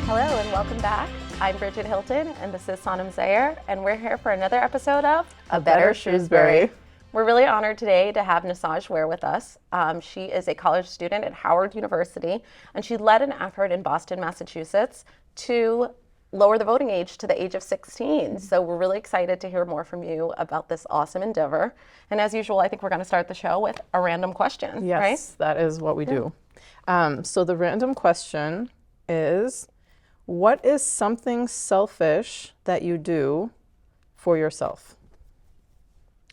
Hello and welcome back. I'm Bridgette Hylton and this is Sanam Zaer, and we're here for another episode of A Better Shrewsbury. We're really honored today to have Naesoj Ware with us. She is a college student at Howard University, and she led an effort in Boston, Massachusetts to lower the voting age to the age of 16. So we're really excited to hear more from you about this awesome endeavor. And as usual, I think we're going to start the show with a random question, Yes, right? that is what we do. So the random question is, what is something selfish that you do for yourself?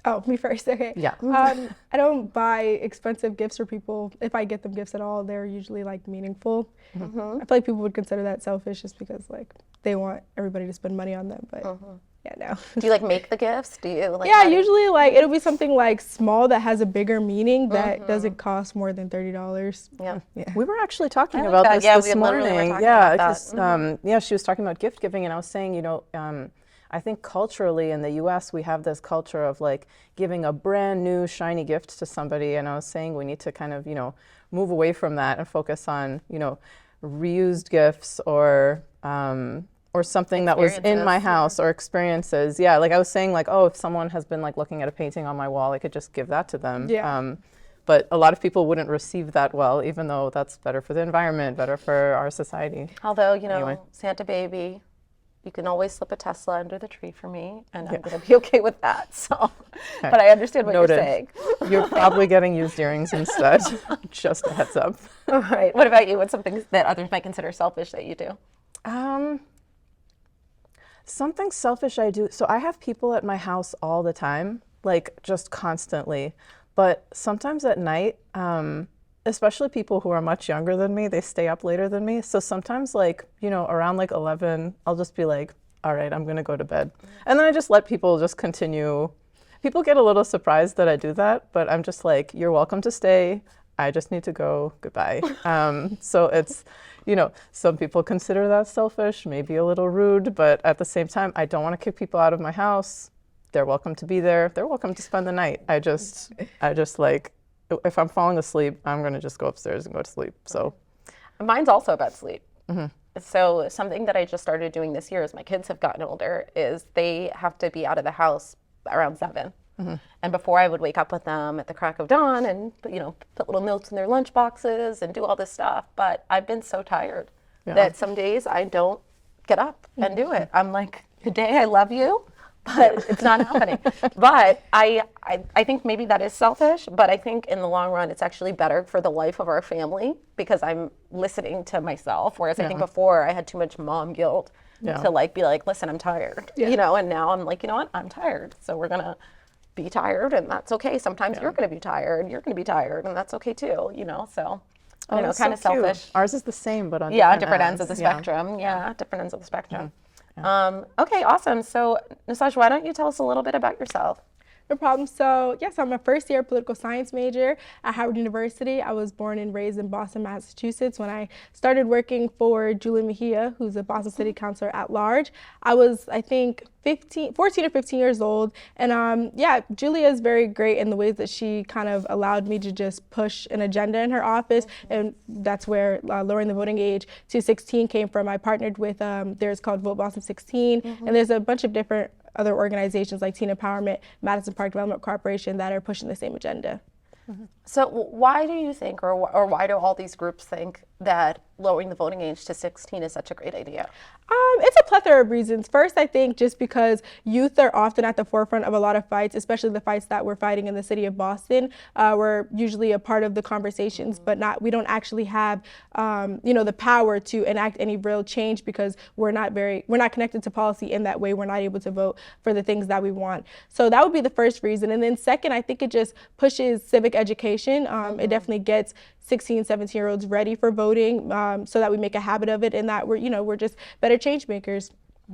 Oh, me first, okay. Yeah. I don't buy expensive gifts for people. If I get them gifts at all, they're usually like meaningful. Mm-hmm. I feel like people would consider that selfish just because like they want everybody to spend money on them, but yeah, no. Do you like make the gifts? Do you like? Yeah, usually like it'll be something like small that has a bigger meaning that doesn't cost more than $30. Yeah. We were actually talking like about that. this Yeah, this we literally were morning. talking Yeah, about that. because she was talking about gift giving, and I was saying, I think culturally in the U.S. we have this culture of like giving a brand new shiny gift to somebody, and I was saying we need to kind of move away from that and focus on reused gifts or something that was in my house or experiences. Yeah, like I was saying, like, oh, if someone has been like looking at a painting on my wall, I could just give that to them. Yeah. But a lot of people wouldn't receive that well, even though that's better for the environment, better for our society. Although, Anyway. Santa baby, you can always slip a Tesla under the tree for me, and I'm going to be okay with that. So, but I understand what Noted. you're saying. You're probably getting used earrings instead. Just a heads up. All right. What about you? What's something that others might consider selfish that you do? Something selfish I do. So I have people at my house all the time, like just constantly. But sometimes at night, especially people who are much younger than me, they stay up later than me. So sometimes like, around like 11, I'll just be like, all right, I'm going to go to bed. And then I just let people just continue. People get a little surprised that I do that, but I'm just like, you're welcome to stay. I just need to go. Goodbye. So it's, some people consider that selfish, maybe a little rude, but at the same time, I don't want to kick people out of my house. They're welcome to be there. They're welcome to spend the night. I just like, if I'm falling asleep, I'm going to just go upstairs and go to sleep. So Mine's also about sleep. So something that I just started doing this year as my kids have gotten older is they have to be out of the house around 7. And before I would wake up with them at the crack of dawn and put little notes in their lunch boxes and do all this stuff. But I've been so tired that some days I don't get up and do it. I'm like, good day, I love you, but it's not happening. But I think maybe that is selfish, but I think in the long run it's actually better for the life of our family because I'm listening to myself, whereas I think before I had too much mom guilt to like be like, listen, I'm tired, and now I'm like, you know what, I'm tired, so we're gonna be tired, and that's okay. Sometimes you're going to be tired, and that's okay too, so kind of selfish. Ours is the same, but on different ends of the spectrum. Yeah, different ends of the spectrum. Okay, awesome. So Naesoj, why don't you tell us a little bit about yourself? No problem. So yes, I'm a first-year political science major at Howard University. I was born and raised in Boston, Massachusetts. When I started working for Julie Mejia, who's a Boston City Councilor at large, I was, I think, 14 or 15 years old. And Julia is very great in the ways that she kind of allowed me to just push an agenda in her office. And that's where lowering the voting age to 16 came from. I partnered with, there's called Vote Boston 16, and there's a bunch of different other organizations like Teen Empowerment, Madison Park Development Corporation that are pushing the same agenda. So why do you think, or why do all these groups think that lowering the voting age to 16 is such a great idea? It's a plethora of reasons. First, I think just because youth are often at the forefront of a lot of fights, especially the fights that we're fighting in the city of Boston. We're usually a part of the conversations, but we don't actually have, the power to enact any real change because we're not connected to policy in that way. We're not able to vote for the things that we want. So that would be the first reason. And then second, I think it just pushes civic education. It definitely gets 16, 17-year-olds ready for voting so that we make a habit of it and that we're just better change makers.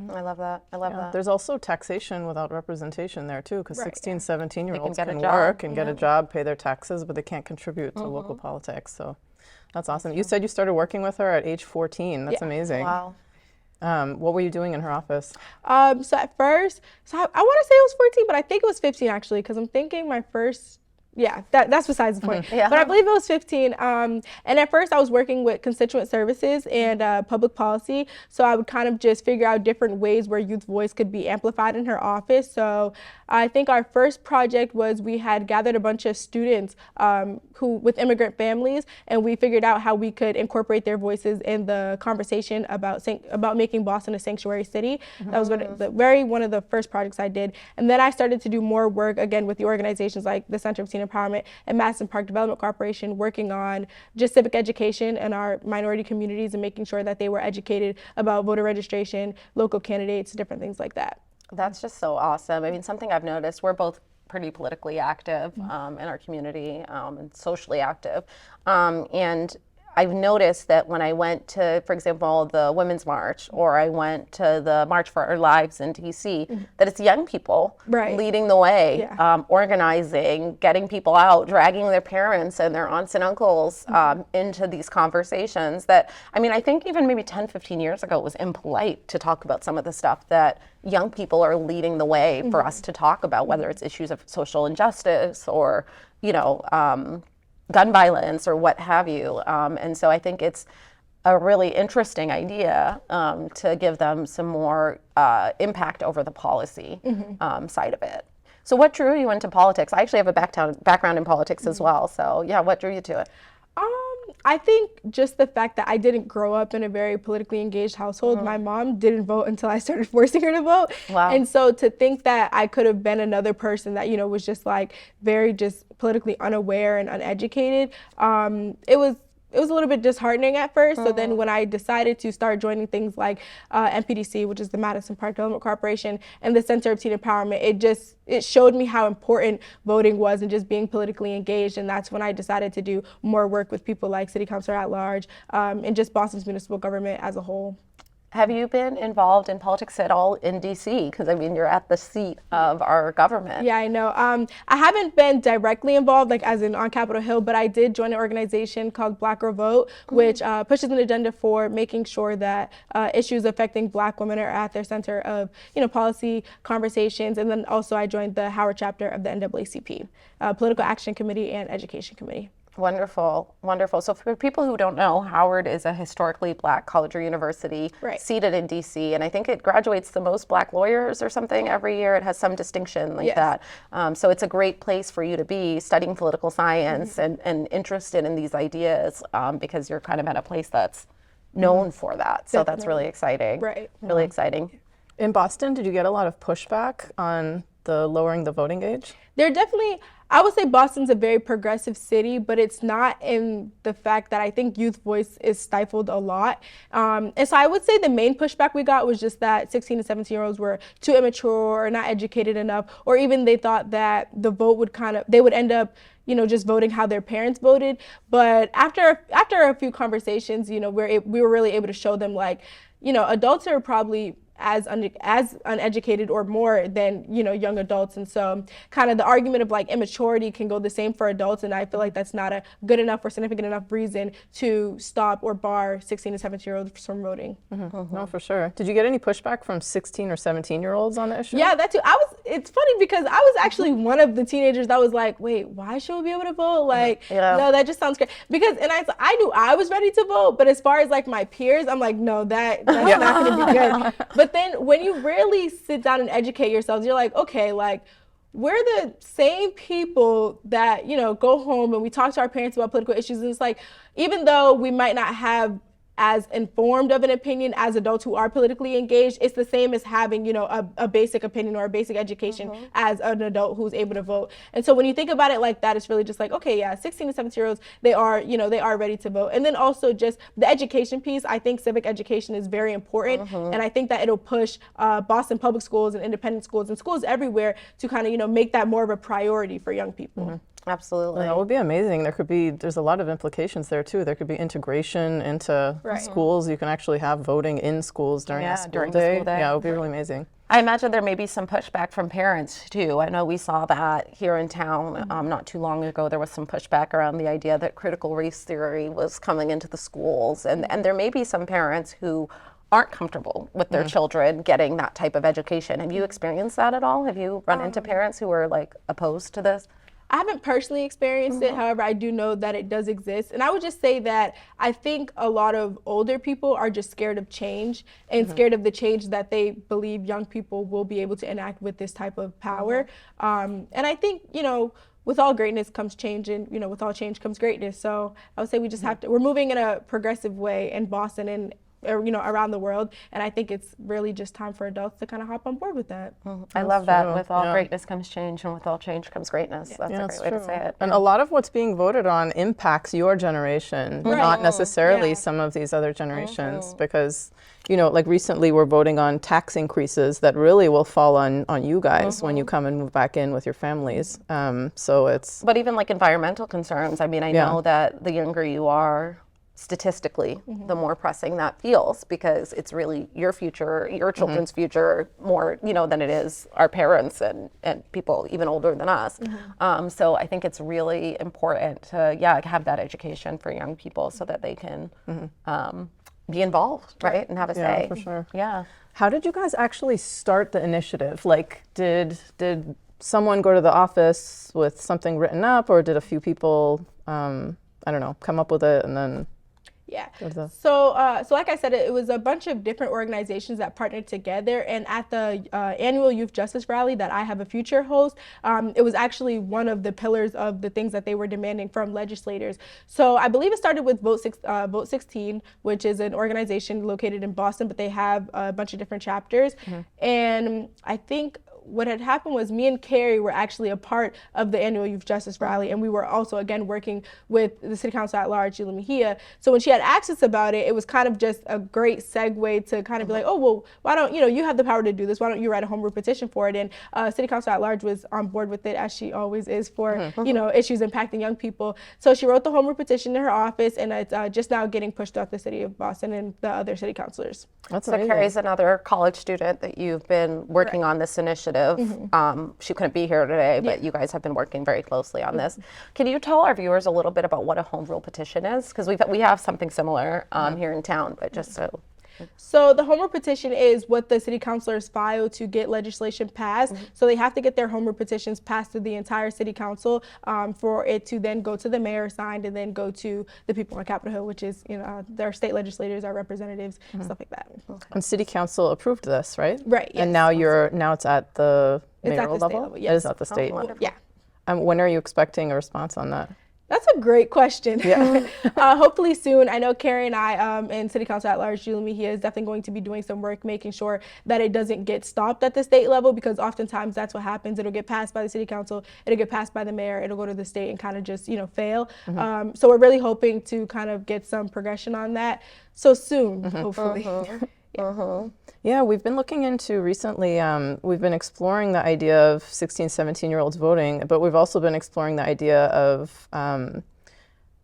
I love that. I love that. There's also taxation without representation there too, because 16, 17-year-olds can job. work and get a job, pay their taxes, but they can't contrite to local politics. So that's awesome. You said you started working with her at age 14. That's amazing. Wow. What were you doing in her office? So at first, I want to say it was 14, but I think it was 15 actually, because I'm thinking my first Yeah, that's besides the point. Yeah. But I believe it was 15. And at first I was working with constituent services and public policy. So I would kind of just figure out different ways where youth voice could be amplified in her office. So I think our first project was we had gathered a bunch of students with immigrant families, and we figured out how we could incorporate their voices in the conversation about making Boston a sanctuary city. That was one of the first projects I did. And then I started to do more work again with the organizations like the Center of Teen Empowerment and Madison Park Development Corporation, working on just civic education in our minority communities and making sure that they were educated about voter registration, local candidates, different things like that. That's just so awesome. I mean, something I've noticed, we're both pretty politically active in our community and socially active. And I've noticed that when I went to, for example, the Women's March, or I went to the March for Our Lives in DC, that it's young people leading the way, organizing, getting people out, dragging their parents and their aunts and uncles into these conversations that, I mean, I think even maybe 10, 15 years ago, it was impolite to talk about some of the stuff that young people are leading the way for us to talk about, whether it's issues of social injustice or, gun violence or what have you. And so I think it's a really interesting idea to give them some more impact over the policy side of it. So what drew you into politics? I actually have a background in politics as well. So yeah, what drew you to it? I think just the fact that I didn't grow up in a very politically engaged household. My mom didn't vote until I started forcing her to vote. Wow. And so to think that I could have been another person that, was just like very just politically unaware and uneducated, it was a little bit disheartening at first. So then when I decided to start joining things like MPDC, which is the Madison Park Development Corporation, and the Center of Teen Empowerment, it showed me how important voting was and just being politically engaged. And that's when I decided to do more work with people like City Councilor at Large and just Boston's municipal government as a whole. Have you been involved in politics at all in DC? Because I mean, you're at the seat of our government. Yeah, I know. I haven't been directly involved, like as in on Capitol Hill, but I did join an organization called Black Girl Vote, which pushes an agenda for making sure that issues affecting Black women are at their center of, policy conversations. And then also I joined the Howard chapter of the NAACP, Political Action Committee and Education Committee. Wonderful, wonderful. So for people who don't know, Howard is a historically Black college or university seated in DC, and I think it graduates the most Black lawyers or something every year. It has some distinction like that. So it's a great place for you to be studying political science and interested in these ideas because you're kind of at a place that's known for that. So that's really exciting. Right. Really exciting. In Boston, did you get a lot of pushback on the lowering the voting age? There definitely, I would say Boston's a very progressive city, but it's not in the fact that I think youth voice is stifled a lot. And so I would say the main pushback we got was just that 16 to 17-year-olds were too immature or not educated enough, or even they thought that the vote would they would end up just voting how their parents voted. But after a few conversations, we were really able to show them adults are probably as uneducated or more than young adults, and so kind of the argument of immaturity can go the same for adults, and I feel like that's not a good enough or significant enough reason to stop or bar 16 to 17-year-olds from voting. No, for sure. Did you get any pushback from 16 or 17-year-olds on the issue? Yeah, that too. It's funny because I was actually one of the teenagers that was like, wait, why should we be able to vote? No, that just sounds great. I knew I was ready to vote, but as far as my peers, I'm like, no, that's not going to be good. But then when you really sit down and educate yourselves, you're like, okay, we're the same people that, go home and we talk to our parents about political issues. And it's even though we might not have as informed of an opinion as adults who are politically engaged, it's the same as having, a basic opinion or a basic education as an adult who's able to vote. And so when you think about it like that, it's really just okay, yeah, 16 to 17-year-olds, they are ready to vote. And then also just the education piece, I think civic education is very important. And I think that it'll push Boston public schools and independent schools and schools everywhere to kind of, make that more of a priority for young people. Absolutely. That would be amazing. There's a lot of implications there too. There could be integration into schools. You can actually have voting in schools during the school day. Yeah, it would be really amazing. I imagine there may be some pushback from parents too. I know we saw that here in town not too long ago. There was some pushback around the idea that critical race theory was coming into the schools. And there may be some parents who aren't comfortable with their children getting that type of education. Have you experienced that at all? Have you run into parents who are opposed to this? I haven't personally experienced it. However, I do know that it does exist. And I would just say that I think a lot of older people are just scared of change and scared of the change that they believe young people will be able to enact with this type of power. And I think, you know, with all greatness comes change, and, you know, with all change comes greatness. So I would say we just have to, we're moving in a progressive way in Boston and, you know, around the world, and I think it's really just time for adults to kind of hop on board with that. I love that. true. With all Yeah. greatness comes change, and with all change comes greatness. That's a great way to say it. And a lot of what's being voted on impacts your generation, not necessarily some of these other generations, because, you know, like recently we're voting on tax increases that really will fall on you guys when you come and move back in with your families. So it's... But even like environmental concerns, I mean, I know that the younger you are, statistically, the more pressing that feels, because it's really your future, your children's future, more, you know, than it is our parents and people even older than us. So I think it's really important to, have that education for young people so that they can be involved, right, and have a say. for sure. Yeah. How did you guys actually start the initiative? Like, did someone go to the office with something written up, or did a few people, I don't know, come up with it and then... Yeah. So like I said, it was a bunch of different organizations that partnered together. And at the annual Youth Justice Rally that I Have a Future host, it was actually one of the pillars of the things that they were demanding from legislators. So I believe it started with Vote 16, which is an organization located in Boston, but they have a bunch of different chapters. And I think what had happened was me and Carrie were actually a part of the annual Youth Justice Rally, and we were also, again, working with the City Council at Large, Julie Mejia. So when she had asked us about it, it was kind of just a great segue to kind of be like, oh, well, why don't, you know, you have the power to do this, why don't you write a home rule petition for it? And City Council at Large was on board with it, as she always is, for, you know, issues impacting young people. So she wrote the home rule petition in her office, and it's just now getting pushed out the city of Boston and the other city councilors. That's So Carrie's another college student that you've been working on this initiative. She couldn't be here today, but you guys have been working very closely on this. Can you tell our viewers a little bit about what a home rule petition is? Because we have something similar here in town, but just so. So the home rule petition is what the city councilors file to get legislation passed. So they have to get their home rule petitions passed through the entire city council for it to then go to the mayor, signed, and then go to the people on Capitol Hill, which is, you know, their state legislators, our representatives, stuff like that. And city council approved this, right? Right. Yes. And now it's at the mayoral state level? level, yes. It is at the state. Yeah. When are you expecting a response on that? That's a great question. Yeah. Hopefully soon. I know Carrie and I and City Council at Large, Julie Mejia, is definitely going to be doing some work making sure that it doesn't get stopped at the state level, because oftentimes that's what happens. It'll get passed by the City Council, it'll get passed by the mayor, it'll go to the state and kind of just, you know, fail. So we're really hoping to kind of get some progression on that so soon, hopefully. Yeah, we've been looking into recently, we've been exploring the idea of 16, 17-year-olds voting, but we've also been exploring the idea of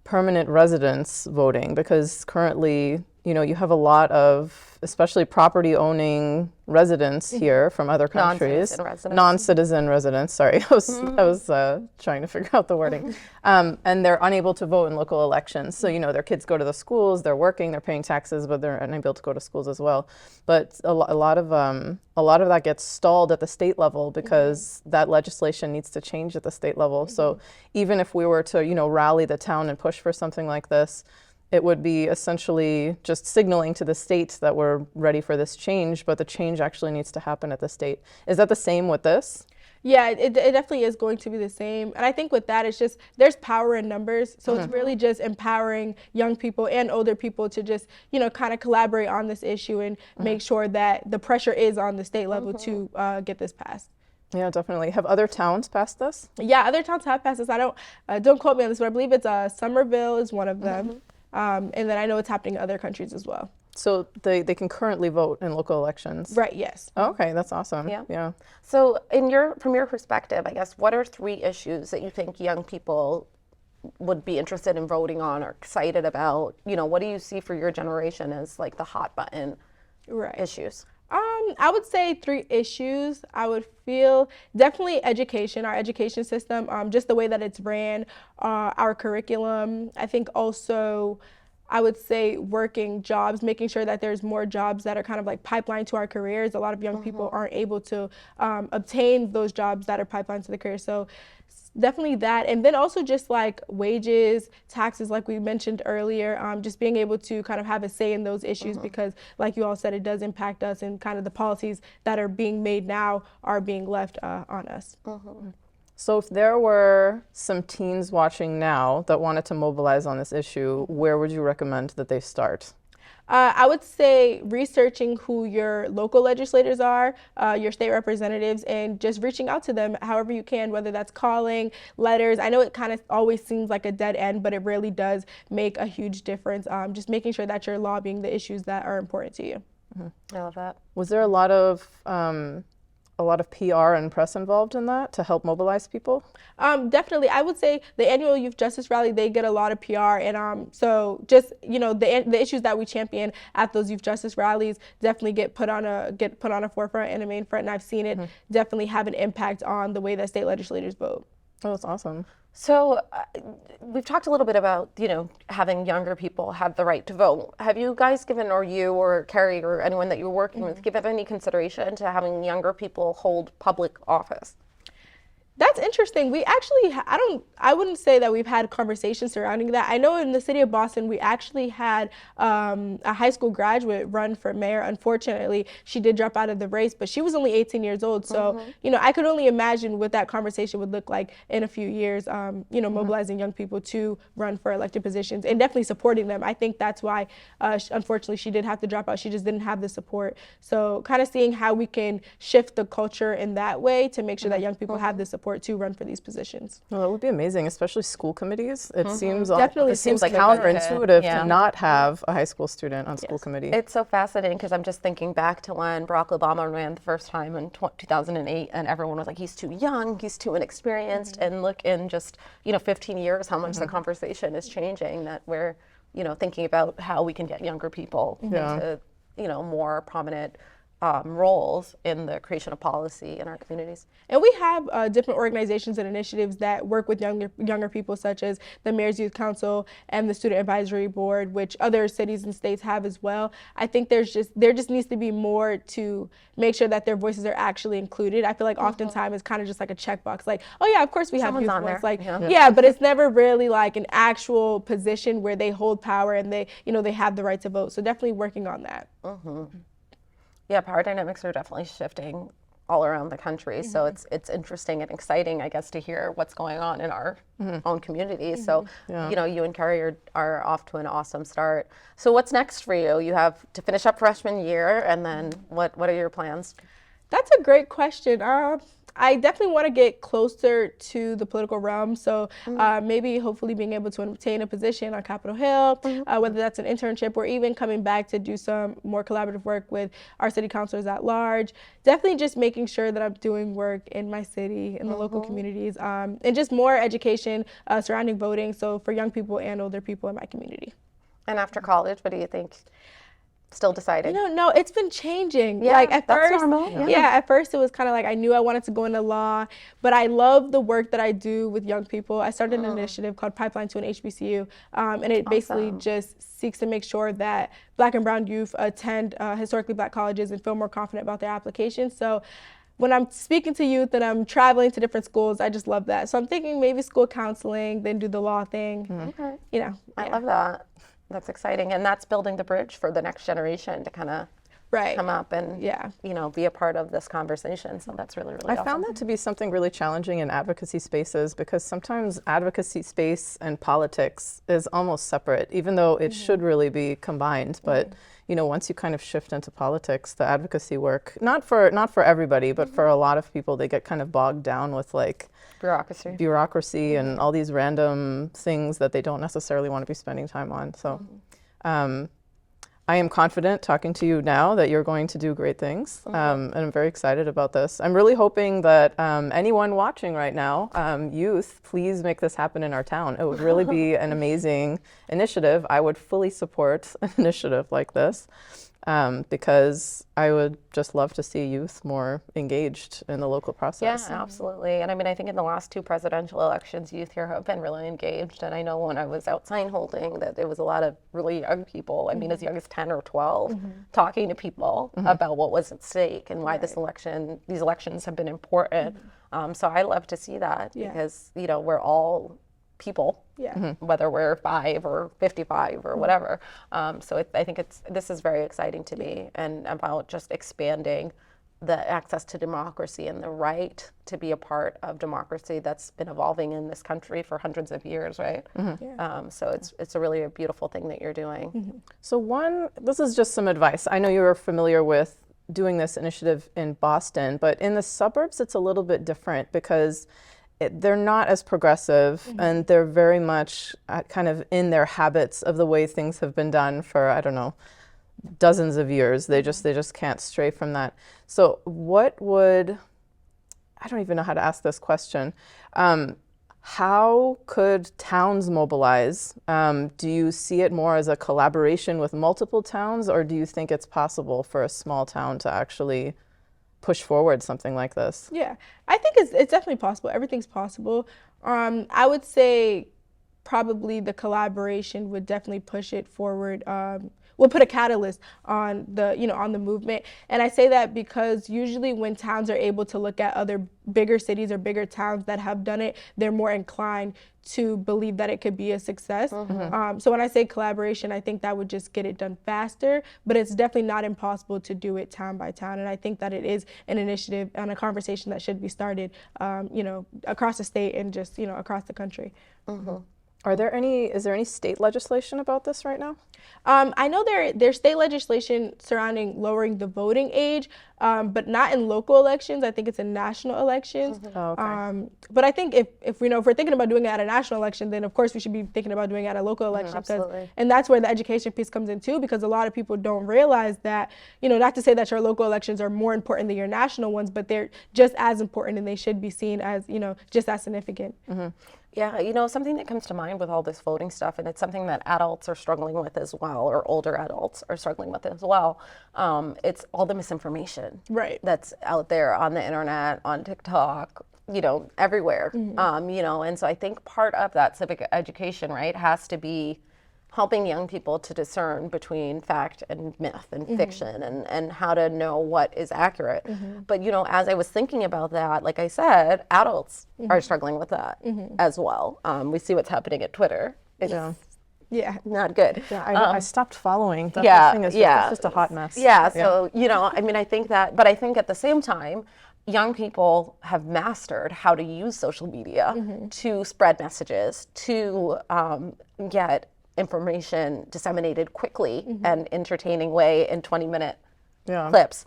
permanent residents voting, because currently, you know, you have a lot of, especially property owning residents here from other countries. Non-citizen residents, sorry. I was trying to figure out the wording. And they're unable to vote in local elections. So, you know, their kids go to the schools, they're working, they're paying taxes, but they're unable to go to schools as well. But a lot of that gets stalled at the state level, because that legislation needs to change at the state level. So even if we were to, you know, rally the town and push for something like this, it would be essentially just signaling to the state that we're ready for this change, but the change actually needs to happen at the state. Is that the same with this? Yeah, it definitely is going to be the same. And I think with that, it's just, there's power in numbers. So it's really just empowering young people and older people to just, you know, kind of collaborate on this issue and make sure that the pressure is on the state level to get this passed. Yeah, definitely. Have other towns passed this? Yeah, other towns have passed this. I don't quote me on this, but I believe it's Somerville is one of them. And then I know it's happening in other countries as well. So they can currently vote in local elections? Right, yes. Oh, okay, that's awesome. Yeah. So from your perspective, I guess, what are 3 issues that you think young people would be interested in voting on or excited about? You know, what do you see for your generation as like the hot button issues? I would say 3 issues. I would feel definitely education, our education system, just the way that it's ran, our curriculum. I think also I would say working jobs, making sure that there's more jobs that are kind of like pipeline to our careers. A lot of young people aren't able to obtain those jobs that are pipeline to the career. So definitely that. And then also just like wages, taxes, like we mentioned earlier, just being able to kind of have a say in those issues because like you all said, it does impact us, and kind of the policies that are being made now are being left on us. So if there were some teens watching now that wanted to mobilize on this issue, where would you recommend that they start? I would say researching who your local legislators are, your state representatives, and just reaching out to them however you can, whether that's calling, letters. I know it kind of always seems like a dead end, but it really does make a huge difference. Just making sure that you're lobbying the issues that are important to you. I love that. Was there a lot of PR and press involved in that to help mobilize people? Definitely. I would say the annual Youth Justice Rally, they get a lot of PR. And so just, the issues that we champion at those Youth Justice Rallies definitely get put on a forefront and a main front. And I've seen it definitely have an impact on the way that state legislators vote. Oh, that's awesome. So we've talked a little bit about, having younger people have the right to vote. Have you guys given, or you or Carrie or anyone that you're working with, given any consideration to having younger people hold public office? That's interesting. We actually, I wouldn't say that we've had conversations surrounding that. I know in the city of Boston, we actually had a high school graduate run for mayor. Unfortunately, she did drop out of the race, but she was only 18 years old. So, I could only imagine what that conversation would look like in a few years, mobilizing young people to run for elected positions and definitely supporting them. I think that's why, unfortunately, she did have to drop out. She just didn't have the support. So kind of seeing how we can shift the culture in that way to make sure that young people have the support to run for these positions. Well, that would be amazing, especially school committees. It seems Definitely like counterintuitive to not have a high school student on school committee. It's so fascinating because I'm just thinking back to when Barack Obama ran the first time in 2008, and everyone was like, he's too young, he's too inexperienced. And look, in just 15 years, how much the conversation is changing. That we're thinking about how we can get younger people into more prominent roles in the creation of policy in our communities. And we have different organizations and initiatives that work with younger people, such as the Mayor's Youth Council and the Student Advisory Board, which other cities and states have as well. I think there just needs to be more to make sure that their voices are actually included. I feel like oftentimes it's kind of just like a checkbox, like, oh yeah, of course we have youth voice. Like, yeah, but it's never really like an actual position where they hold power and they have the right to vote. So definitely working on that. Yeah, power dynamics are definitely shifting all around the country. So it's interesting and exciting, I guess, to hear what's going on in our own communities. So, you and Carrie are off to an awesome start. So what's next for you? You have to finish up freshman year, and then what are your plans? That's a great question. I definitely want to get closer to the political realm. So maybe hopefully being able to obtain a position on Capitol Hill, whether that's an internship or even coming back to do some more collaborative work with our city councilors at large. Definitely just making sure that I'm doing work in my city, in the local communities, and just more education surrounding voting. So for young people and older people in my community. And after college, what do you think? Still deciding? No, it's been changing. Yeah, like at that's first, normal. At first it was kind of like I knew I wanted to go into law, but I love the work that I do with young people. I started an initiative called Pipeline to an HBCU, and it basically just seeks to make sure that Black and brown youth attend historically Black colleges and feel more confident about their applications. So when I'm speaking to youth and I'm traveling to different schools, I just love that. So I'm thinking maybe school counseling, then do the law thing. Okay. I love that. That's exciting, and that's building the bridge for the next generation to kind of come up and be a part of this conversation. So that's really awesome. I found that to be something really challenging in advocacy spaces, because sometimes advocacy space and politics is almost separate, even though it should really be combined. But once you kind of shift into politics, the advocacy work, not for everybody, but for a lot of people, they get kind of bogged down with like bureaucracy and all these random things that they don't necessarily want to be spending time on. So I am confident talking to you now that you're going to do great things, and I'm very excited about this. I'm really hoping that anyone watching right now, youth, please make this happen in our town. It would really be an amazing initiative. I would fully support an initiative like this. because I would just love to see youth more engaged in the local process. Yeah, absolutely. And I mean, I think in the last 2 presidential elections, youth here have been really engaged. And I know when I was out sign holding that there was a lot of really young people, I mean, as young as 10 or 12, talking to people about what was at stake and why these elections have been important. So I love to see that because, you know, we're all people, whether we're 5 or 55 or whatever. So I think this is very exciting to me, and about just expanding the access to democracy and the right to be a part of democracy that's been evolving in this country for hundreds of years, right? So it's a really a beautiful thing that you're doing. So this is just some advice. I know you're familiar with doing this initiative in Boston, but in the suburbs it's a little bit different because they're not as progressive, and they're very much kind of in their habits of the way things have been done for, I don't know, dozens of years. They just can't stray from that. So I don't even know how to ask this question. How could towns mobilize? Do you see it more as a collaboration with multiple towns, or do you think it's possible for a small town to actually push forward something like this? Yeah, I think it's definitely possible. Everything's possible. I would say probably the collaboration would definitely push it forward. Will put a catalyst on the movement. And I say that because usually when towns are able to look at other bigger cities or bigger towns that have done it, they're more inclined to believe that it could be a success. So when I say collaboration, I think that would just get it done faster, but it's definitely not impossible to do it town by town. And I think that it is an initiative and a conversation that should be started, across the state and just, across the country. Is there any state legislation about this right now? I know there's state legislation surrounding lowering the voting age, but not in local elections. I think it's in national elections. But I think if we're thinking about doing it at a national election, then of course we should be thinking about doing it at a local election. Absolutely. And that's where the education piece comes in too, because a lot of people don't realize that, not to say that your local elections are more important than your national ones, but they're just as important, and they should be seen as, just as significant. Yeah, something that comes to mind with all this voting stuff, and it's something that adults are struggling with as well, or older adults are struggling with as well, it's all the misinformation that's out there on the internet, on TikTok, everywhere. And so I think part of that civic education, right, has to be helping young people to discern between fact and myth and fiction, and how to know what is accurate. But, as I was thinking about that, like I said, adults are struggling with that as well. We see what's happening at Twitter. It's not good. I stopped following. The whole thing is it's just a hot mess. So, I think that, but I think at the same time, young people have mastered how to use social media to spread messages, to get information disseminated quickly and entertaining way in 20-minute clips.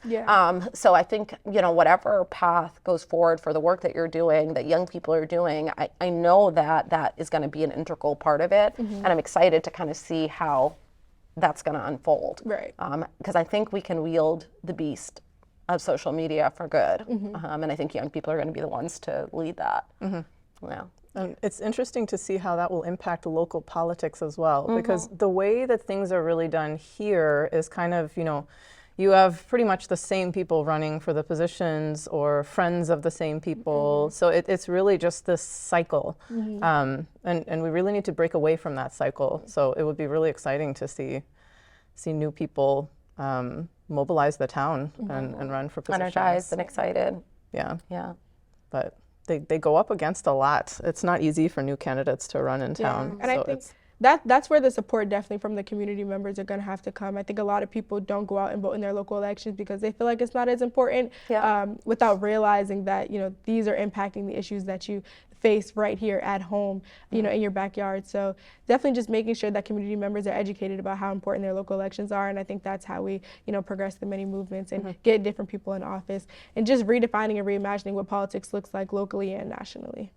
So I think, whatever path goes forward for the work that you're doing, that young people are doing, I know that is going to be an integral part of it. And I'm excited to kind of see how that's going to unfold. Because I think we can wield the beast of social media for good. And I think young people are going to be the ones to lead that. And it's interesting to see how that will impact local politics as well, because the way that things are really done here is kind of, you have pretty much the same people running for the positions, or friends of the same people. So it's really just this cycle. And we really need to break away from that cycle. So it would be really exciting to see new people mobilize the town and run for positions. Energized and excited. But they go up against a lot. It's not easy for new candidates to run in town. And I think that's where the support definitely from the community members are going to have to come. I think a lot of people don't go out and vote in their local elections because they feel like it's not as important, without realizing that, these are impacting the issues that you face right here at home, in your backyard. So definitely just making sure that community members are educated about how important their local elections are. And I think that's how we, progress the many movements and get different people in office, and just redefining and reimagining what politics looks like locally and nationally.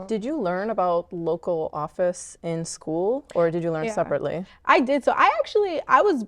Did you learn about local office in school, or did you learn separately? I did. So I was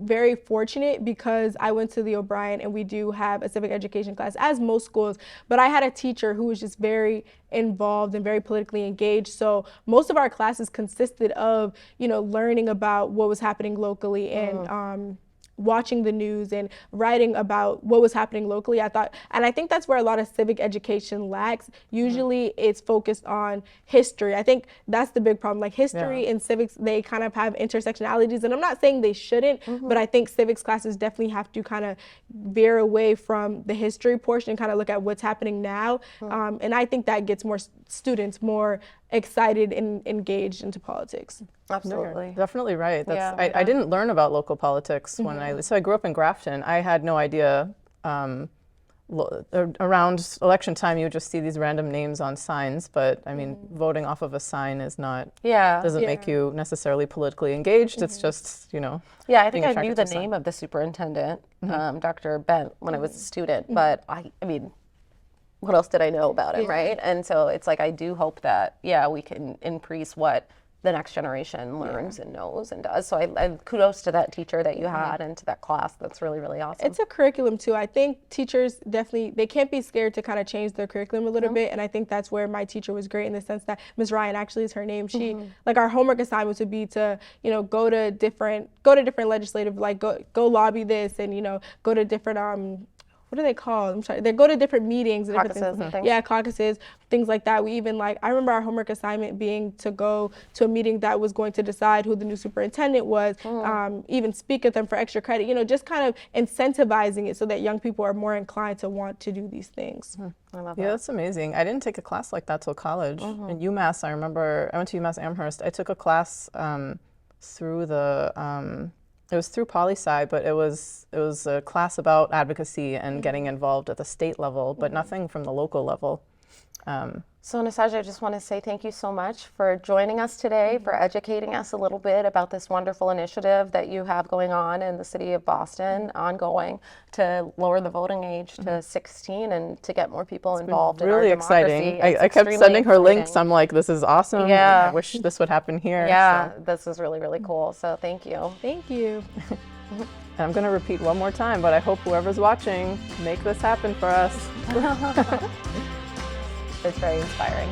very fortunate because I went to the O'Brien, and we do have a civic education class, as most schools, but I had a teacher who was just very involved and very politically engaged. So most of our classes consisted of, learning about what was happening locally and watching the news and writing about what was happening locally. I think that's where a lot of civic education lacks. Usually it's focused on history. I think that's the big problem. Like history and civics, they kind of have intersectionalities, and I'm not saying they shouldn't, but I think civics classes definitely have to kind of veer away from the history portion and kind of look at what's happening now. And I think that gets more students more excited and engaged into politics. Absolutely. You're definitely right. I didn't learn about local politics when I grew up in Grafton. I had no idea. Around election time, you would just see these random names on signs, but I mean, voting off of a sign is not, doesn't make you necessarily politically engaged. It's just, Yeah, I think I knew the name of the superintendent, Dr. Bent, when I was a student, but I mean, what else did I know about him, right? And so it's like, I do hope that, we can increase what the next generation learns and knows and does. So I kudos to that teacher that you had and to that class. That's really, really awesome. It's a curriculum too. I think teachers definitely, they can't be scared to kind of change their curriculum a little bit. And I think that's where my teacher was great in the sense that Ms. Ryan actually is her name. She, like our homework assignments would be to, go to different legislative, like go lobby this and, go to different, what are they called? I'm sorry. They go to different meetings. Caucuses and things. Yeah, caucuses, things like that. We even I remember our homework assignment being to go to a meeting that was going to decide who the new superintendent was, even speak at them for extra credit, just kind of incentivizing it so that young people are more inclined to want to do these things. I love that. Yeah, that's amazing. I didn't take a class like that till college. In UMass, I remember, I went to UMass Amherst. I took a class through the, it was through poli-sci, but it was a class about advocacy and getting involved at the state level, but nothing from the local level. So Naesoj, I just want to say thank you so much for joining us today, for educating us a little bit about this wonderful initiative that you have going on in the city of Boston, ongoing to lower the voting age to 16 and to get more people involved in our really democracy. Exciting. I kept sending her links. I'm like, this is awesome. I wish this would happen here. Yeah, this is really, really cool. So thank you. Thank you. And I'm going to repeat one more time, but I hope whoever's watching, make this happen for us. It's very inspiring.